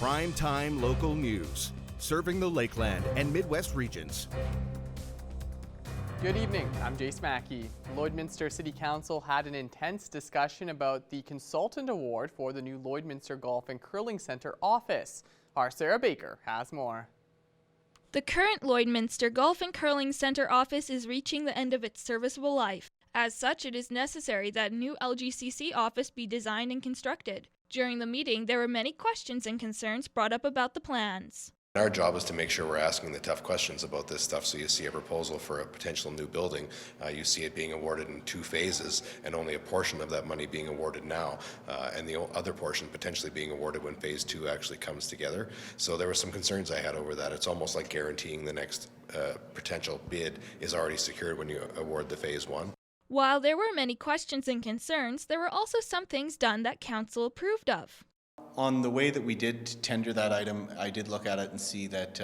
Prime-time local news, serving the Lakeland and Midwest regions. Good evening, I'm Jace Mackey. Lloydminster City Council had an intense discussion about the Consultant Award for the new Lloydminster Golf and Curling Centre office. Our Sarah Baker has more. The current Lloydminster Golf and Curling Centre office is reaching the end of its serviceable life. As such, it is necessary that a new LGCC office be designed and constructed. During the meeting, there were many questions and concerns brought up about the plans. Our job is to make sure we're asking the tough questions about this stuff. So you see a proposal for a potential new building. You see it being awarded in 2 phases and only a portion of that money being awarded now and the other portion potentially being awarded when phase 2 actually comes together. So there were some concerns I had over that. It's almost like guaranteeing the next potential bid is already secured when you award the phase 1. While there were many questions and concerns, there were also some things done that Council approved of. On the way that we did tender that item, I did look at it and see that,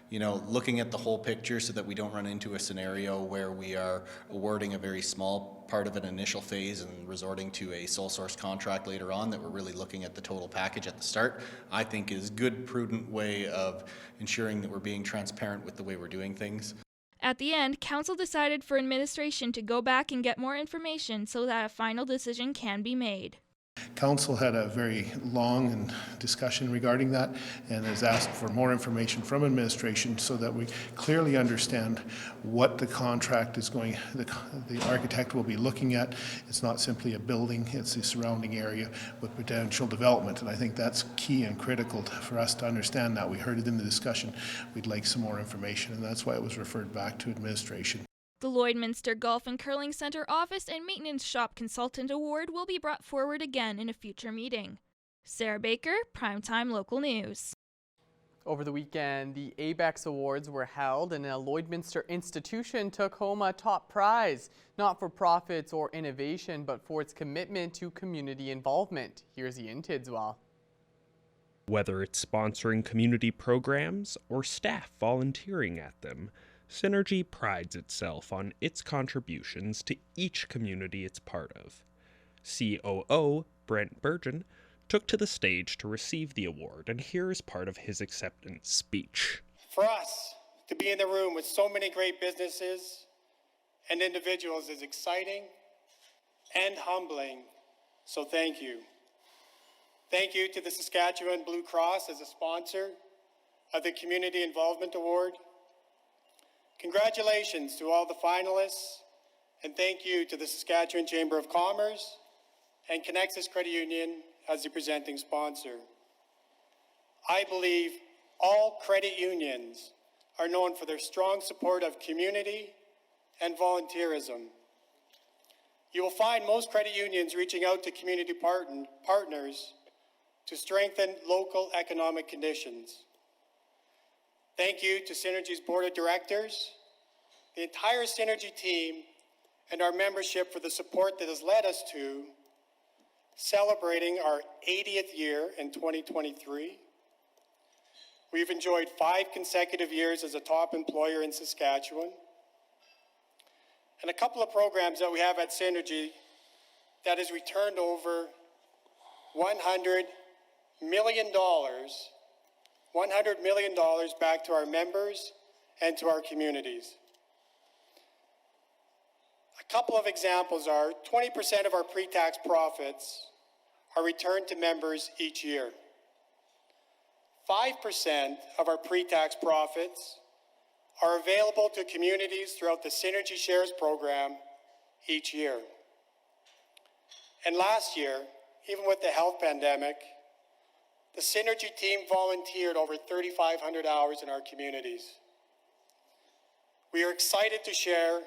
looking at the whole picture so that we don't run into a scenario where we are awarding a very small part of an initial phase and resorting to a sole source contract later on, that we're really looking at the total package at the start, I think is a good, prudent way of ensuring that we're being transparent with the way we're doing things. At the end, Council decided for administration to go back and get more information so that a final decision can be made. Council had a very long discussion regarding that and has asked for more information from administration so that we clearly understand what the contract is going, the architect will be looking at. It's not simply a building, it's the surrounding area with potential development, and I think that's key and critical for us to understand that. We heard it in the discussion. We'd like some more information, and that's why it was referred back to administration. The Lloydminster Golf and Curling Centre Office and Maintenance Shop Consultant Award will be brought forward again in a future meeting. Sarah Baker, Primetime Local News. Over the weekend, the ABEX Awards were held and a Lloydminster institution took home a top prize, not for profits or innovation, but for its commitment to community involvement. Here's Ian Tidswell. Whether it's sponsoring community programs or staff volunteering at them, Synergy prides itself on its contributions to each community it's part of. COO Brent Burgeon took to the stage to receive the award, and here is part of his acceptance speech. For us to be in the room with so many great businesses and individuals is exciting and humbling, so thank you. Thank you to the Saskatchewan Blue Cross as a sponsor of the Community Involvement Award. Congratulations to all the finalists, and thank you to the Saskatchewan Chamber of Commerce and Connexus Credit Union as the presenting sponsor. I believe all credit unions are known for their strong support of community and volunteerism. You will find most credit unions reaching out to community partners to strengthen local economic conditions. Thank you to Synergy's Board of Directors, the entire Synergy team, and our membership for the support that has led us to celebrating our 80th year in 2023. We've enjoyed 5 consecutive years as a top employer in Saskatchewan, and a couple of programs that we have at Synergy that has returned over $100 million back to our members and to our communities. A couple of examples are 20% of our pre-tax profits are returned to members each year. 5% of our pre-tax profits are available to communities throughout the Synergy Shares program each year. And last year, even with the health pandemic, the Synergy team volunteered over 3,500 hours in our communities. We are excited to share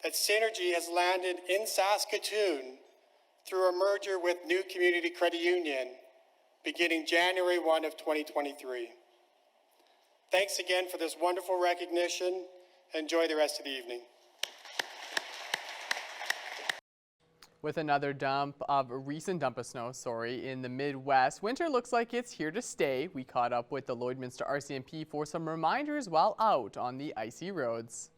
that Synergy has landed in Saskatoon through a merger with New Community Credit Union beginning January 1 of 2023. Thanks again for this wonderful recognition. Enjoy the rest of the evening. With another recent dump of snow, in the Midwest, winter looks like it's here to stay. We caught up with the Lloydminster RCMP for some reminders while out on the icy roads.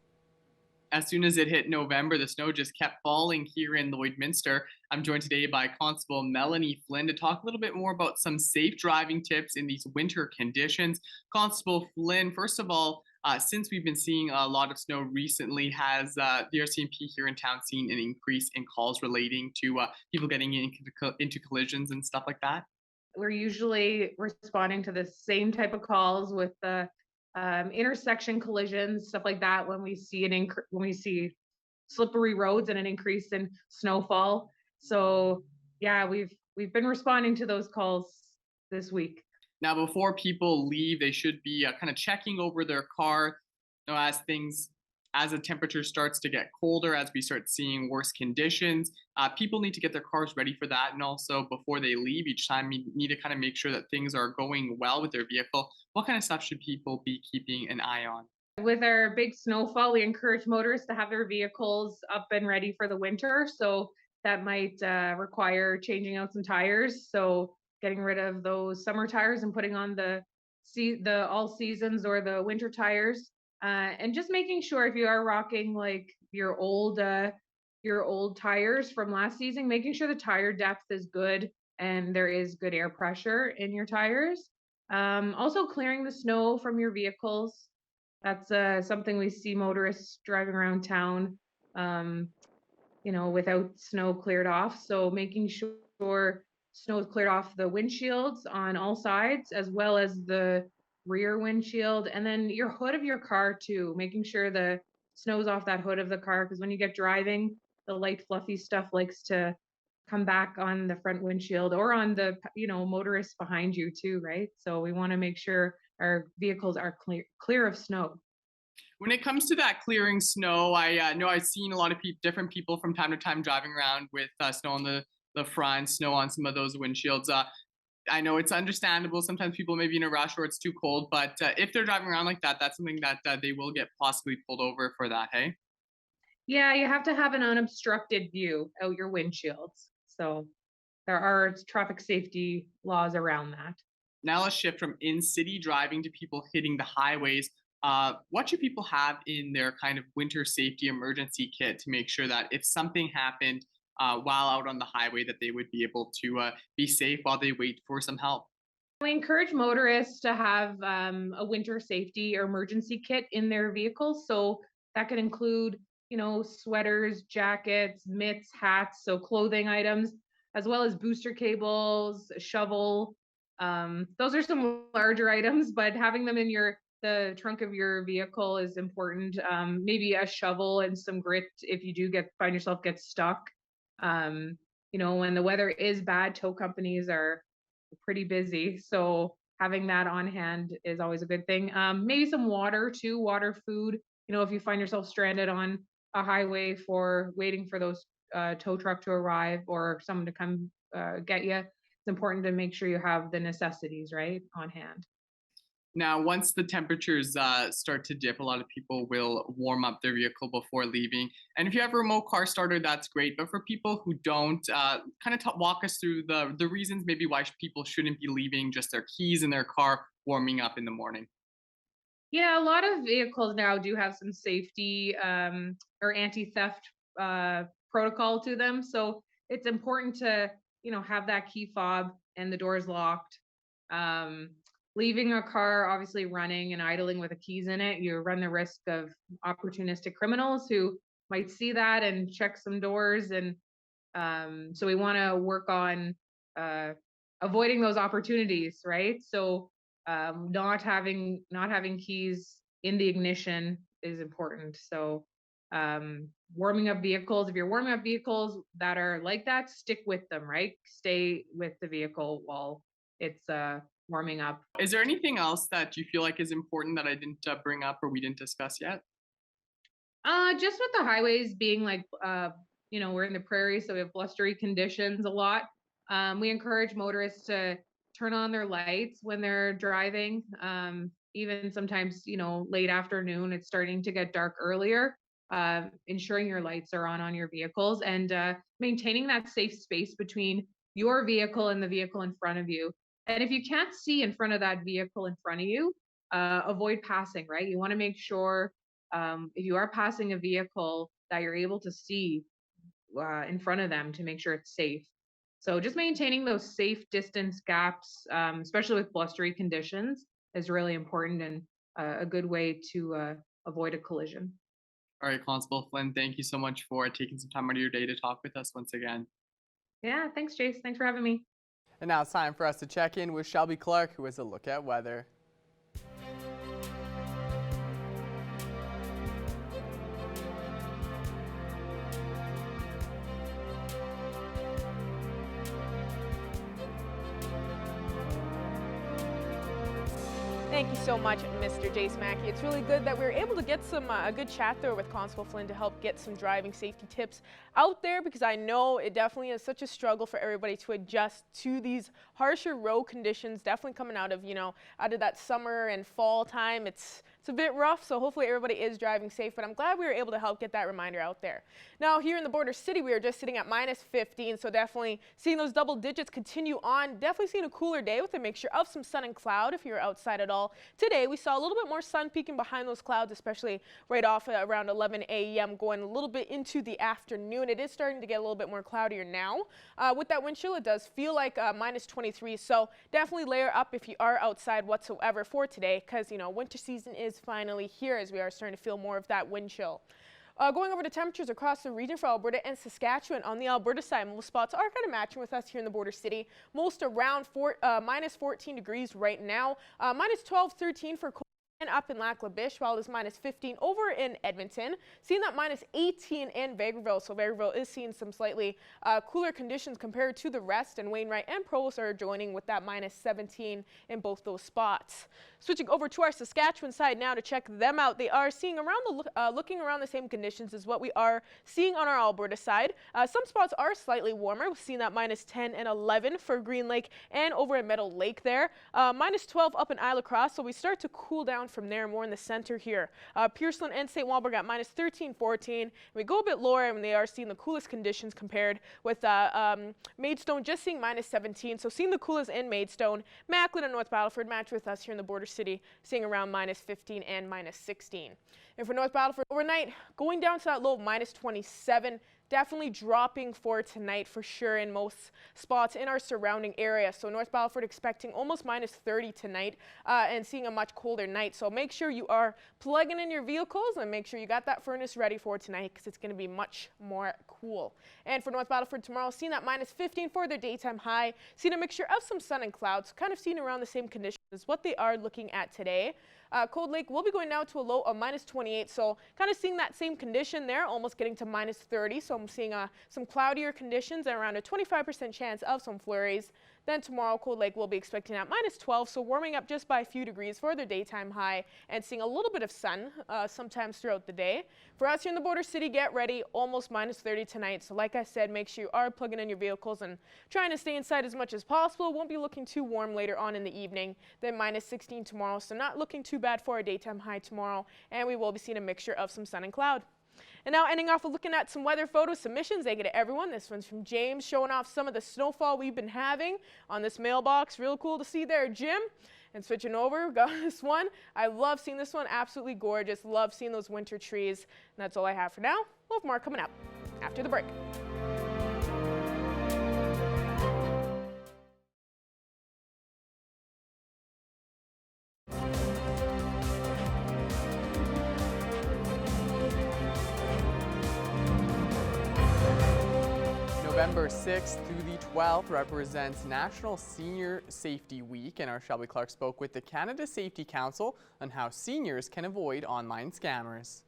As soon as it hit November, the snow just kept falling here in Lloydminster. I'm joined today by Constable Melanie Flynn to talk a little bit more about some safe driving tips in these winter conditions. Constable Flynn, first of all, since we've been seeing a lot of snow recently, has the RCMP here in town seen an increase in calls relating to people getting into collisions and stuff like that? We're usually responding to the same type of calls with the intersection collisions, stuff like that. When we see when we see slippery roads and an increase in snowfall. So yeah, we've been responding to those calls this week. Now, before people leave, they should be kind of checking over their car, as the temperature starts to get colder, as we start seeing worse conditions. People need to get their cars ready for that, and also before they leave each time, you need to kind of make sure that things are going well with their vehicle. What kind of stuff should people be keeping an eye on? With our big snowfall, we encourage motorists to have their vehicles up and ready for the winter. So that might require changing out some tires. So getting rid of those summer tires and putting on the all seasons or the winter tires. And just making sure if you are rocking like your old tires from last season, making sure the tire depth is good and there is good air pressure in your tires. Also clearing the snow from your vehicles. That's something we see motorists driving around town, without snow cleared off. So making sure snow is cleared off the windshields on all sides, as well as the rear windshield, and then your hood of your car too, making sure the snow's off that hood of the car, because when you get driving, the light fluffy stuff likes to come back on the front windshield or on the motorists behind you too, right? So we want to make sure our vehicles are clear of snow. When it comes to that clearing snow, I know I've seen a lot of different people from time to time driving around with snow on the front, snow on some of those windshields. I know it's understandable. Sometimes people may be in a rush or it's too cold, but if they're driving around like that, that's something that they will get possibly pulled over for that, hey? Yeah, you have to have an unobstructed view out your windshields. So there are traffic safety laws around that. Now let's shift from in-city driving to people hitting the highways. What should people have in their kind of winter safety emergency kit to make sure that if something happened while out on the highway, that they would be able to be safe while they wait for some help? We encourage motorists to have a winter safety or emergency kit in their vehicles. So that could include, sweaters, jackets, mitts, hats, so clothing items, as well as booster cables, a shovel. Those are some larger items, but having them in the trunk of your vehicle is important. Maybe a shovel and some grit if you do find yourself get stuck. When the weather is bad, tow companies are pretty busy, so having that on hand is always a good thing. Maybe some water too, water, food. If you find yourself stranded on a highway for waiting for those tow truck to arrive or someone to come get you, it's important to make sure you have the necessities right on hand. Now, once the temperatures start to dip, a lot of people will warm up their vehicle before leaving. And if you have a remote car starter, that's great. But for people who don't, kind of walk us through the reasons maybe why people shouldn't be leaving just their keys in their car warming up in the morning. Yeah, a lot of vehicles now do have some safety or anti-theft protocol to them. So it's important to, have that key fob and the doors locked. Leaving a car obviously running and idling with the keys in it, you run the risk of opportunistic criminals who might see that and check some doors. And so we want to work on avoiding those opportunities, right? So not having keys in the ignition is important. So warming up vehicles, if you're warming up vehicles that are like that, stick with them, right? Stay with the vehicle while it's warming up. Is there anything else that you feel like is important that I didn't bring up or we didn't discuss yet? Just with the highways being like, we're in the prairie, so we have blustery conditions a lot. We encourage motorists to turn on their lights when they're driving. Even sometimes, late afternoon, it's starting to get dark earlier. Ensuring your lights are on your vehicles and maintaining that safe space between your vehicle and the vehicle in front of you. And if you can't see in front of that vehicle in front of you, avoid passing, right? You want to make sure if you are passing a vehicle, that you're able to see in front of them to make sure it's safe. So just maintaining those safe distance gaps, especially with blustery conditions, is really important and a good way to avoid a collision. All right, Constable Flynn, thank you so much for taking some time out of your day to talk with us once again. Yeah, thanks, Jace. Thanks for having me. And now it's time for us to check in with Shelby Clark, who has a look at weather. Thank you so much, Mr. Jace Mackey. It's really good that we were able to get some a good chat there with Constable Flynn to help get some driving safety tips out there, because I know it definitely is such a struggle for everybody to adjust to these harsher road conditions. Definitely coming out of that summer and fall time, it's a bit rough. So hopefully everybody is driving safe. But I'm glad we were able to help get that reminder out there. Now here in the border city, we are just sitting at -15, so definitely seeing those double digits continue on. Definitely seeing a cooler day with a mixture of some sun and cloud if you're outside at all. Today we saw a little bit more sun peeking behind those clouds, especially right off around 11 a.m. going a little bit into the afternoon. It is starting to get a little bit more cloudier now. With that wind chill, it does feel like -23, so definitely layer up if you are outside whatsoever for today, because winter season is finally here as we are starting to feel more of that wind chill. Going over to temperatures across the region for Alberta and Saskatchewan. On the Alberta side, most spots are kind of matching with us here in the border city. Most around -14 degrees right now, -12, 13 for and up in Lac La Biche, while it is -15 over in Edmonton. Seeing that -18 in Vegreville, so Vegreville is seeing some slightly cooler conditions compared to the rest, and Wainwright and Provost are joining with that -17 in both those spots. Switching over to our Saskatchewan side now to check them out. They are seeing looking around the same conditions as what we are seeing on our Alberta side. Some spots are slightly warmer. We've seen that -10 and 11 for Green Lake and over in Meadow Lake there. -12 up in Isle Cross, so we start to cool down from there, more in the center here. Pearson and St. Walburg at -13, 14. We go a bit lower and they are seeing the coolest conditions compared with Maidstone just seeing -17. So seeing the coolest in Maidstone. Macklin and North Battleford match with us here in the border city, seeing around -15 and -16. And for North Battleford overnight, going down to that low of -27. Definitely dropping for tonight for sure in most spots in our surrounding area. So North Battleford expecting almost -30 tonight and seeing a much colder night. So make sure you are plugging in your vehicles and make sure you got that furnace ready for tonight, because it's going to be much more cool. And for North Battleford tomorrow, seeing that -15 for their daytime high. Seeing a mixture of some sun and clouds, kind of seeing around the same conditions as what they are looking at today. Cold Lake will be going down to a low of -28, so kind of seeing that same condition there, almost getting to -30. So I'm seeing some cloudier conditions and around a 25% chance of some flurries. Then tomorrow, Cold Lake will be expecting at -12, so warming up just by a few degrees for their daytime high and seeing a little bit of sun sometimes throughout the day. For us here in the border city, get ready, almost -30 tonight. So like I said, make sure you are plugging in your vehicles and trying to stay inside as much as possible. Won't be looking too warm later on in the evening. Then -16 tomorrow, so not looking too bad for a daytime high tomorrow. And we will be seeing a mixture of some sun and cloud. And now ending off with looking at some weather photo submissions. Thank you to everyone. This one's from James, showing off some of the snowfall we've been having on this mailbox. Real cool to see there, Jim. And switching over, we got this one. I love seeing this one. Absolutely gorgeous. Love seeing those winter trees. And that's all I have for now. We'll have more coming up after the break. November 6th through the 12th represents National Senior Safety Week, and our Shelby Clark spoke with the Canada Safety Council on how seniors can avoid online scammers.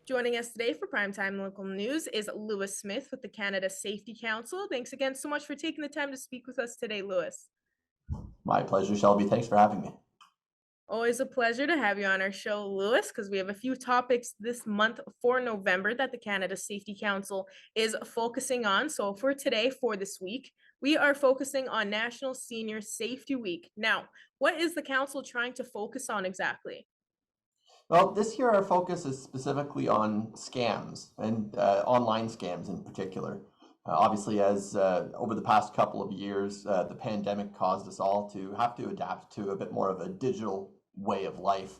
Joining us today for Primetime Local News is Lewis Smith with the Canada Safety Council. Thanks again so much for taking the time to speak with us today, Lewis. My pleasure, Shelby. Thanks for having me. Always a pleasure to have you on our show, Lewis, because we have a few topics this month for November that the Canada Safety Council is focusing on. So for today, for this week, we are focusing on National Senior Safety Week. Now, what is the council trying to focus on exactly? Well, this year our focus is specifically on scams and online scams in particular. Obviously, as over the past couple of years, the pandemic caused us all to have to adapt to a bit more of a digital way of life.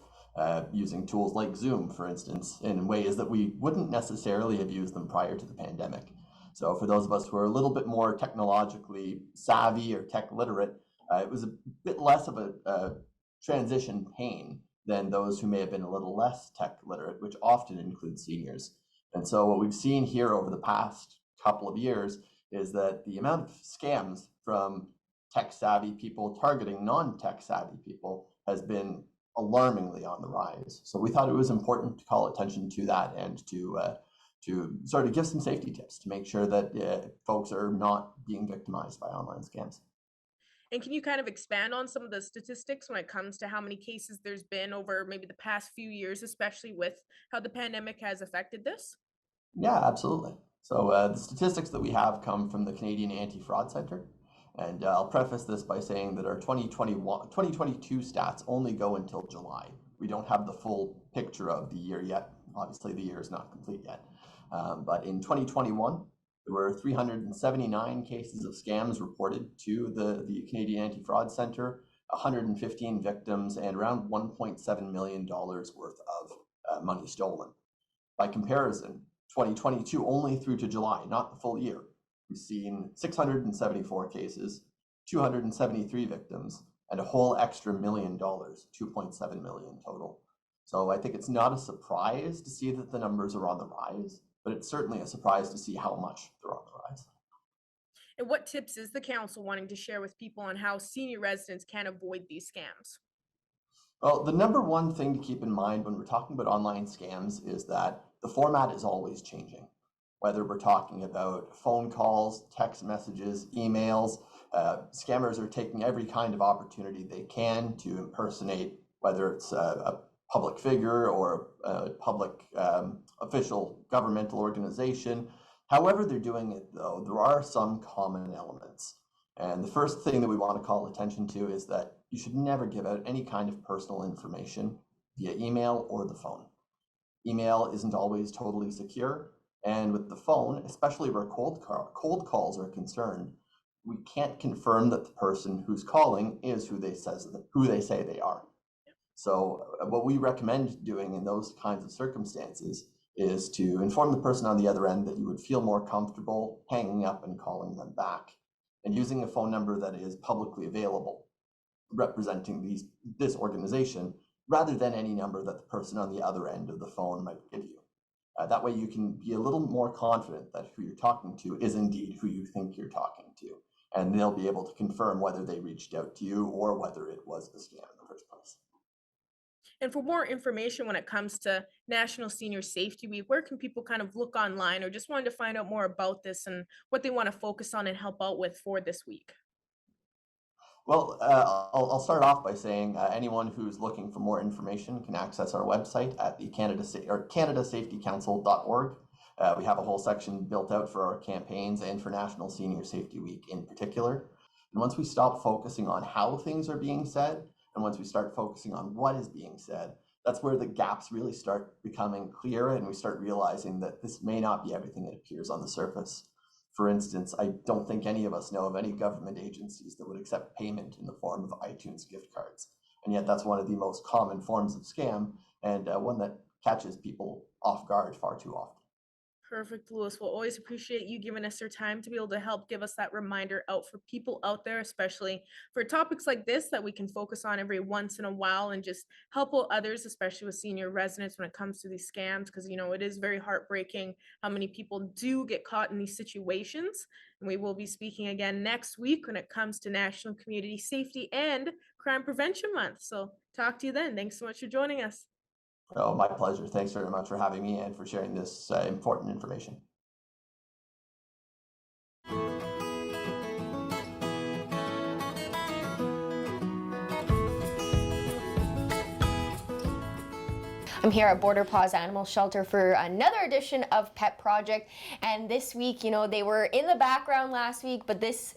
using tools like Zoom, for instance, in ways that we wouldn't necessarily have used them prior to the pandemic. So for those of us who are a little bit more technologically savvy or tech literate, it was a bit less of a transition pain than those who may have been a little less tech literate, which often includes seniors. And so what we've seen here over the past couple of years is that the amount of scams from tech savvy people targeting non-tech savvy people has been alarmingly on the rise. So we thought it was important to call attention to that and to sort of give some safety tips to make sure that folks are not being victimized by online scams. And can you kind of expand on some of the statistics when it comes to how many cases there's been over maybe the past few years, especially with how the pandemic has affected this? Yeah, absolutely. So the statistics that we have come from the Canadian Anti-Fraud Centre. And I'll preface this by saying that our 2022 stats only go until July. We don't have the full picture of the year yet. Obviously, the year is not complete yet. But in 2021, there were 379 cases of scams reported to the Canadian Anti-Fraud Centre, 115 victims, and around $1.7 million worth of money stolen. By comparison, 2022 only through to July, not the full year, we've seen 674 cases, 273 victims, and a whole extra $1 million, $2.7 million total. So I think it's not a surprise to see that the numbers are on the rise, but it's certainly a surprise to see how much they're on the rise. And what tips is the council wanting to share with people on how senior residents can avoid these scams? Well, the number one thing to keep in mind when we're talking about online scams is that the format is always changing. Whether we're talking about phone calls, text messages, emails, scammers are taking every kind of opportunity they can to impersonate, whether it's a public figure or a public official governmental organization. However they're doing it, though, there are some common elements. And the first thing that we want to call attention to is that you should never give out any kind of personal information via email or the phone. Email isn't always totally secure. And with the phone, especially where cold calls are concerned, we can't confirm that the person who's calling is who they say they are. So what we recommend doing in those kinds of circumstances is to inform the person on the other end that you would feel more comfortable hanging up and calling them back, and using a phone number that is publicly available, representing this organization, rather than any number that the person on the other end of the phone might give you. That way you can be a little more confident that who you're talking to is indeed who you think you're talking to, and they'll be able to confirm whether they reached out to you or whether it was a scam in the first place. And for more information when it comes to National Senior Safety Week, where can people kind of look online or just wanted to find out more about this and what they want to focus on and help out with for this week? Well, I'll start off by saying anyone who's looking for more information can access our website at the canadasafetycouncil.org. We have a whole section built out for our campaigns and for National Senior Safety Week in particular. And once we stop focusing on how things are being said, and once we start focusing on what is being said, that's where the gaps really start becoming clear, and we start realizing that this may not be everything that appears on the surface. For instance, I don't think any of us know of any government agencies that would accept payment in the form of iTunes gift cards. And yet that's one of the most common forms of scam, and one that catches people off guard far too often. Perfect, Lewis. We'll always appreciate you giving us your time to be able to help give us that reminder out for people out there, especially for topics like this that we can focus on every once in a while and just help out others, especially with senior residents when it comes to these scams, because, you know, it is very heartbreaking how many people do get caught in these situations. And we will be speaking again next week when it comes to National Community Safety and Crime Prevention Month. So talk to you then. Thanks so much for joining us. Oh, my pleasure. Thanks very much for having me and for sharing this important information. I'm here at Border Paws Animal Shelter for another edition of Pet Project, and this week, you know, they were in the background last week, but this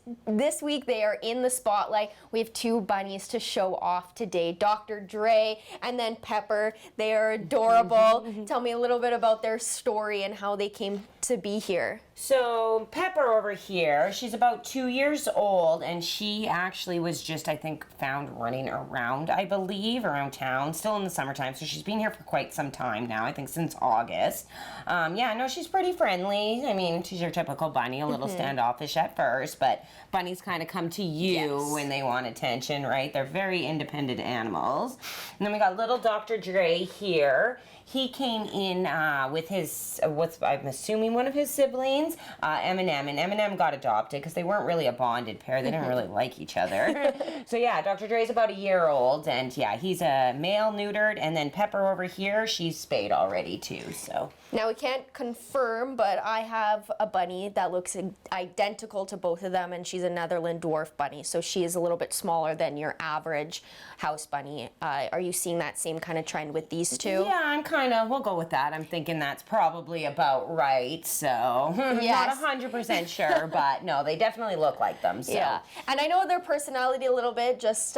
week they are in the spotlight. We have two bunnies to show off today, Dr. Dre and then Pepper. They are adorable. Tell me a little bit about their story and how they came to be here. So Pepper over here, she's about 2 years old, and she actually was just, I think, found running around, I believe, around town, still in the summertime, so she's been here for quite some time now, I think since August. Yeah, no, she's pretty friendly. I mean, she's your typical bunny, a little standoffish at first, but bunnies kind of come to you when they want attention, right? They're very independent animals. And then we got little Dr. Dre here. He came in with his, I'm assuming one of his siblings, Eminem, and Eminem got adopted because they weren't really a bonded pair. They didn't really like each other. So yeah, Dr. Dre's about a year old, and yeah, he's a male neutered, and then Pepper over here, she's spayed already too, so. Now we can't confirm, but I have a bunny that looks identical to both of them, and she's a Netherland dwarf bunny, so she is a little bit smaller than your average house bunny. Are you seeing that same kind of trend with these two? Yeah, I'm kind of, we'll go with that. I'm thinking that's probably about right, so Yes. not 100% sure, but no, they definitely look like them, so. Yeah, and I know their personality a little bit, just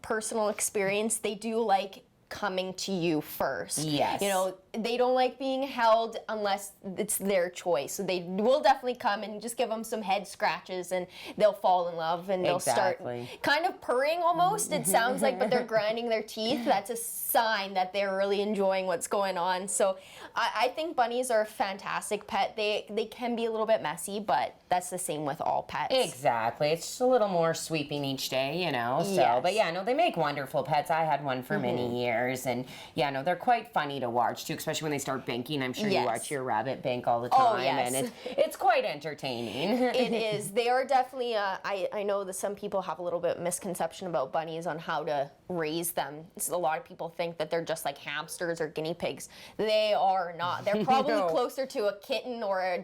personal experience. They do like coming to you first. Yes. You know, they don't like being held unless it's their choice. So they will definitely come and just give them some head scratches and they'll fall in love and they'll start kind of purring almost, it sounds like, but they're grinding their teeth. That's a sign that they're really enjoying what's going on. So I think bunnies are a fantastic pet. They can be a little bit messy, but that's the same with all pets. Exactly. It's just a little more sweeping each day, you know. So, Yes. but yeah, no, they make wonderful pets. I had one for many years, and yeah, no, they're quite funny to watch too, especially when they start banking. I'm sure you watch your rabbit bank all the time, and it's quite entertaining. It is. They are definitely. I know that some people have a little bit misconception about bunnies on how to raise them. So a lot of people think that they're just like hamsters or guinea pigs. They are not. They're probably closer to a kitten or a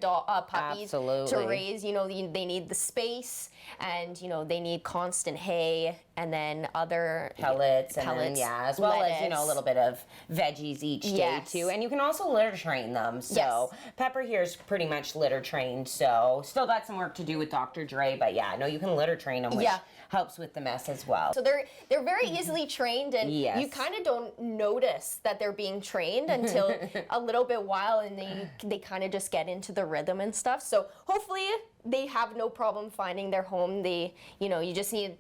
puppy to raise. You know, they need the space, and you know they need constant hay, and then other pellets, and then, as well as, you know, a little bit of veggies each day too. And you can also litter train them. So Pepper here is pretty much litter trained. So still got some work to do with Dr. Dre, but yeah, no, you can litter train them, which helps with the mess as well. So they're very easily trained, and you kind of don't notice that they're being trained until a little bit while, and they kind of just get into the rhythm and stuff. So hopefully they have no problem finding their home. You just need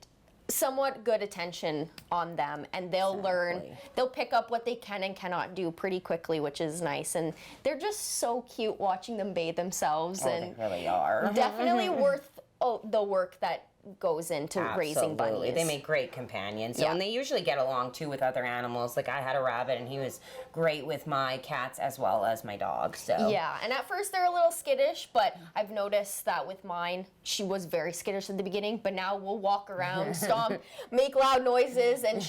somewhat good attention on them, and they'll learn, they'll pick up what they can and cannot do pretty quickly, which is nice. And they're just so cute watching them bathe themselves. And they really are. Definitely worth the work that goes into raising bunnies. They make great companions. So, and they usually get along too with other animals. Like I had a rabbit and he was great with my cats as well as my dog. So yeah, and at first they're a little skittish, but I've noticed that with mine, she was very skittish at the beginning, but now we'll walk around, stomp, make loud noises, and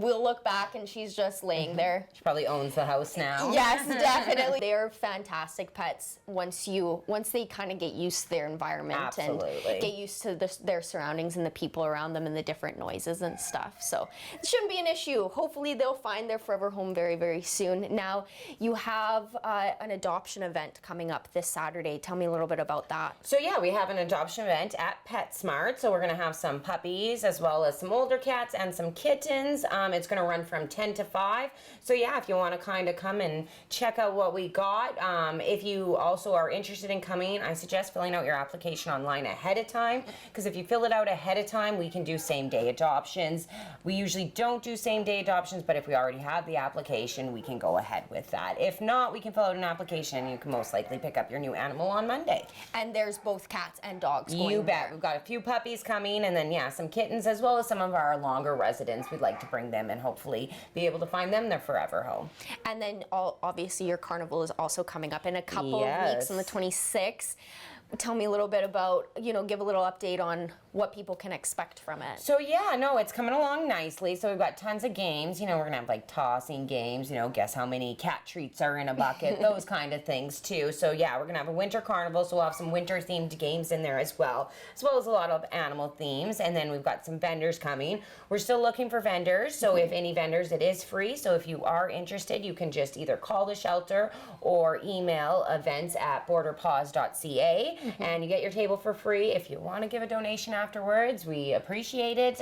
we'll look back and she's just laying there. She probably owns the house now. Yes, definitely. They're fantastic pets once they kind of get used to their environment and get used to their surroundings and the people around them and the different noises and stuff. So it shouldn't be an issue. Hopefully they'll find their forever home very, very soon. Now you have an adoption event coming up this Saturday. Tell me a little bit about that. So yeah, we have an adoption event at PetSmart. So we're going to have some puppies as well as some older cats and some kittens. It's going to run from 10 to 5. So yeah, if you want to kind of come and check out what we got. If you also are interested in coming, I suggest filling out your application online ahead of time, because if you fill it out ahead of time, we can do same-day adoptions. We usually don't do same-day adoptions, but if we already have the application, we can go ahead with that. If not, we can fill out an application and you can most likely pick up your new animal on Monday. And there's both cats and dogs going You bet. there. We've got a few puppies coming, and then yeah, some kittens, as well as some of our longer residents. We'd like to bring them and hopefully be able to find them their forever home. And then obviously your carnival is also coming up in a couple of weeks on the 26th. tell me a little bit about, give a little update on what people can expect from it. So yeah, no, it's coming along nicely. So we've got tons of games. We're gonna have like tossing games, guess how many cat treats are in a bucket, those kind of things too. So yeah, we're gonna have a winter carnival, so we'll have some winter themed games in there as well as a lot of animal themes. And then we've got some vendors coming. We're still looking for vendors, so if any vendors, it is free. So if you are interested, you can just either call the shelter or email events@borderpaws.ca. And you get your table for free. If you want to give a donation afterwards, we appreciate it.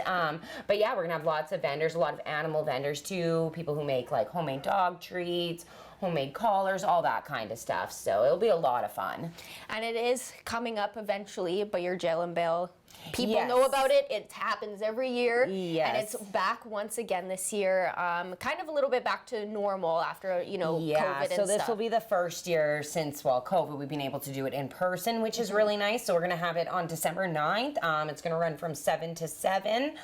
But yeah, we're gonna have lots of vendors, a lot of animal vendors too, people who make like homemade dog treats, homemade collars, all that kind of stuff. So it'll be a lot of fun. And it is coming up eventually, but your jail and bail, people Yes. know about it. It happens every year. Yes. And it's back once again this year, kind of a little bit back to normal after, COVID and so this stuff. will be the first year since, COVID, we've been able to do it in person, which is really nice. So we're going to have it on December 9th. It's going to run from 7 to 7.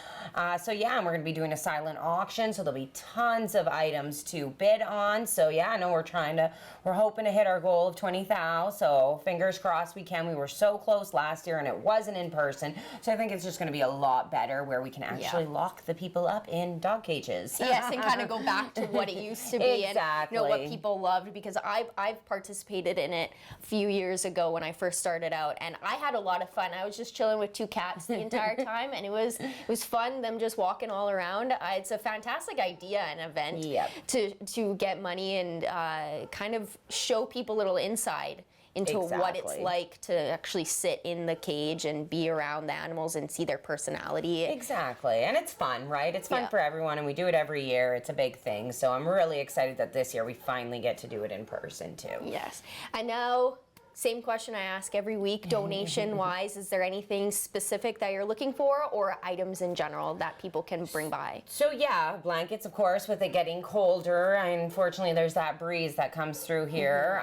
So yeah, and we're going to be doing a silent auction. So there'll be tons of items to bid on. So yeah, I know we're hoping to hit our goal of 20,000. So fingers crossed we can. We were so close last year and it wasn't in person. So I think it's just going to be a lot better where we can actually lock the people up in dog cages. Yes, and kind of go back to what it used to be. Exactly. And what people loved, because I've participated in it a few years ago when I first started out, and I had a lot of fun. I was just chilling with 2 cats the entire time, and it was fun, them just walking all around. It's a fantastic idea, an event to get money and kind of show people a little inside into what it's like to actually sit in the cage and be around the animals and see their personality. Exactly. And it's fun, right? It's fun for everyone, and we do it every year. It's a big thing. So I'm really excited that this year we finally get to do it in person too. Yes. And now, same question I ask every week, donation-wise, is there anything specific that you're looking for, or items in general that people can bring by? So yeah, blankets, of course, with it getting colder. Unfortunately, there's that breeze that comes through here.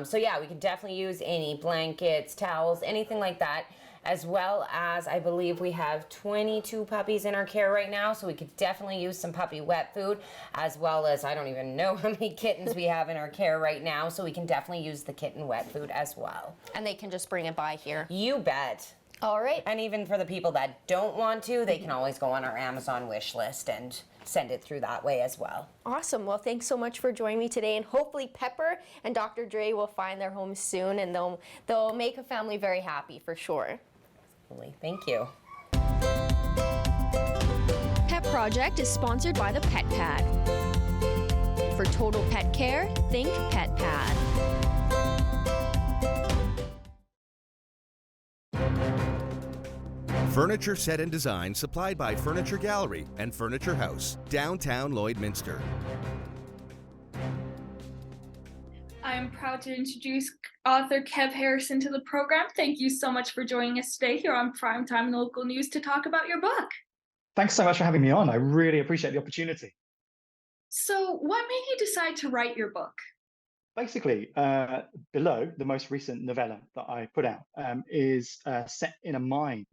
So yeah, we could definitely use any blankets, towels, anything like that. As well as, I believe we have 22 puppies in our care right now, so we could definitely use some puppy wet food, as well as, I don't even know how many kittens we have in our care right now, so we can definitely use the kitten wet food as well. And they can just bring it by here? You bet. All right. And even for the people that don't want to, they can always go on our Amazon wish list and send it through that way as well. Awesome. Well, thanks so much for joining me today, and hopefully Pepper and Dr. Dre will find their home soon, and they'll make a family very happy for sure. Thank you. Pet Project is sponsored by the Pet Pad. For total pet care, think Pet Pad. Furniture set and design supplied by Furniture Gallery and Furniture House, downtown Lloydminster. I'm proud to introduce author Kev Harrison to the program. Thank you so much for joining us today here on Primetime Local News to talk about your book. Thanks so much for having me on. I really appreciate the opportunity. So what made you decide to write your book? Basically, below, the most recent novella that I put out is set in a mine.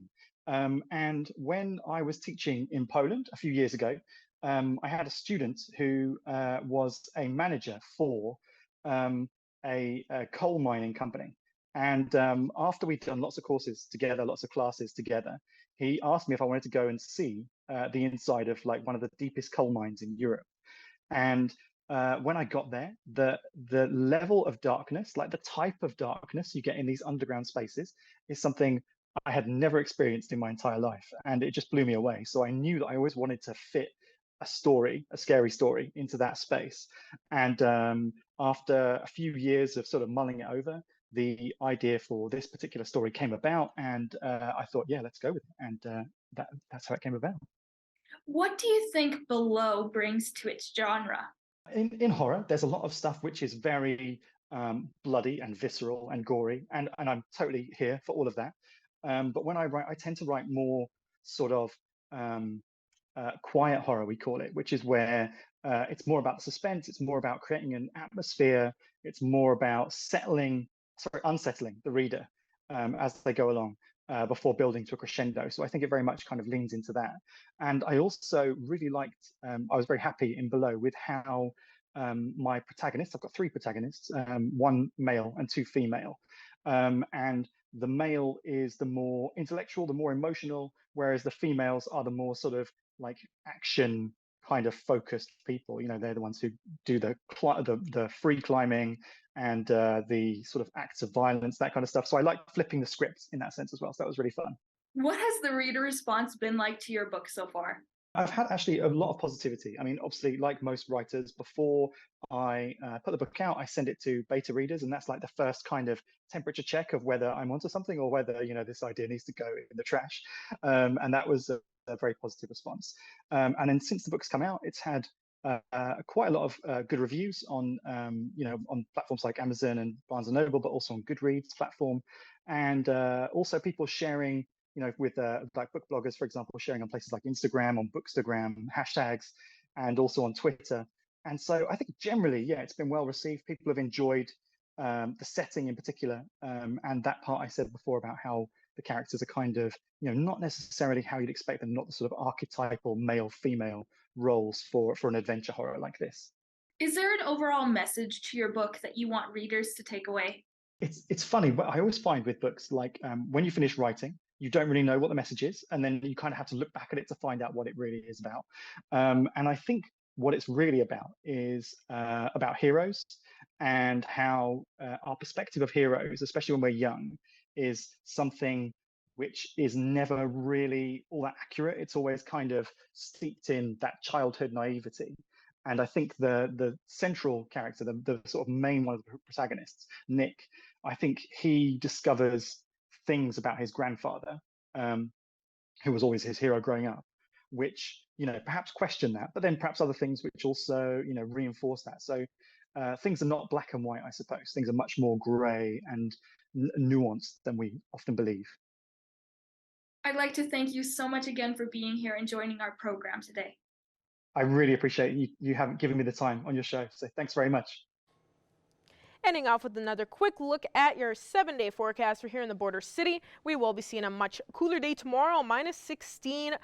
And when I was teaching in Poland a few years ago, I had a student who was a manager for a coal mining company. And after we'd done lots of courses together, lots of classes together, he asked me if I wanted to go and see the inside of like one of the deepest coal mines in Europe. And when I got there, the level of darkness, like the type of darkness you get in these underground spaces, is something I had never experienced in my entire life. And it just blew me away. So I knew that I always wanted to fit a story, a scary story, into that space. And after a few years of sort of mulling it over, the idea for this particular story came about, and I thought, yeah, let's go with it. And that's how it came about. What do you think Below brings to its genre? In horror, there's a lot of stuff which is very bloody and visceral and gory, and I'm totally here for all of that. But when I write, I tend to write more sort of quiet horror, we call it, which is where it's more about suspense, it's more about creating an atmosphere, it's more about unsettling the reader as they go along before building to a crescendo. So I think it very much kind of leans into that. And I also really liked, I was very happy in Below with how my protagonists, I've got 3 protagonists, 1 male and 2 female, and the male is the more intellectual, the more emotional, whereas the females are the more sort of like action kind of focused people. You know, they're the ones who do the free climbing and the sort of acts of violence, that kind of stuff. So I like flipping the scripts in that sense as well. So that was really fun. What has the reader response been like to your book so far? I've had actually a lot of positivity. I mean, obviously, like most writers, before I put the book out, I send it to beta readers, and that's like the first kind of temperature check of whether I'm onto something or whether, you know, this idea needs to go in the trash. And that was a very positive response. And then since the book's come out, it's had quite a lot of good reviews on, you know, on platforms like Amazon and Barnes & Noble, but also on Goodreads platform, and also people sharing, you know, with like book bloggers, for example, sharing on places like Instagram, on Bookstagram, hashtags, and also on Twitter. And so I think generally, yeah, it's been well received. People have enjoyed the setting in particular, and that part I said before about how the characters are kind of, you know, not necessarily how you'd expect them, not the sort of archetypal male-female roles for an adventure horror like this. Is there an overall message to your book that you want readers to take away? It's funny, but I always find with books like when you finish writing, you don't really know what the message is, and then you kind of have to look back at it to find out what it really is about. And I think what it's really about is about heroes and how our perspective of heroes, especially when we're young, is something which is never really all that accurate. It's always kind of steeped in that childhood naivety. And I think the central character, the sort of main one of the protagonists, Nick, I think he discovers things about his grandfather, who was always his hero growing up, which, you know, perhaps question that, but then perhaps other things which also, you know, reinforce that. So things are not black and white, I suppose. Things are much more grey and nuanced than we often believe. I'd like to thank you so much again for being here and joining our program today. I really appreciate you having given me the time on your show. So thanks very much. Ending off with another quick look at your 7-day forecast for here in the border city. We will be seeing a much cooler day tomorrow, -16.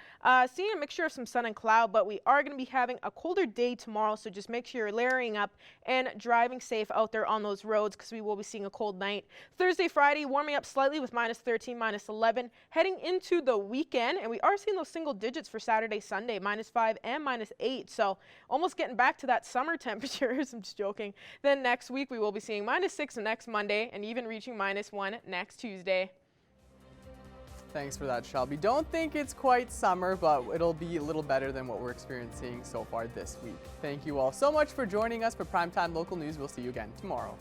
Seeing a mixture of some sun and cloud, but we are going to be having a colder day tomorrow, so just make sure you're layering up and driving safe out there on those roads because we will be seeing a cold night. Thursday, Friday, warming up slightly with -13, -11. Heading into the weekend, and we are seeing those single digits for Saturday, Sunday, -5 and -8. So almost getting back to that summer temperatures. I'm just joking. Then next week, we will be seeing -6 next Monday and even reaching -1 next Tuesday. Thanks for that, Shelby. Don't think it's quite summer, but it'll be a little better than what we're experiencing so far this week. Thank you all so much for joining us for Primetime Local News. We'll see you again tomorrow.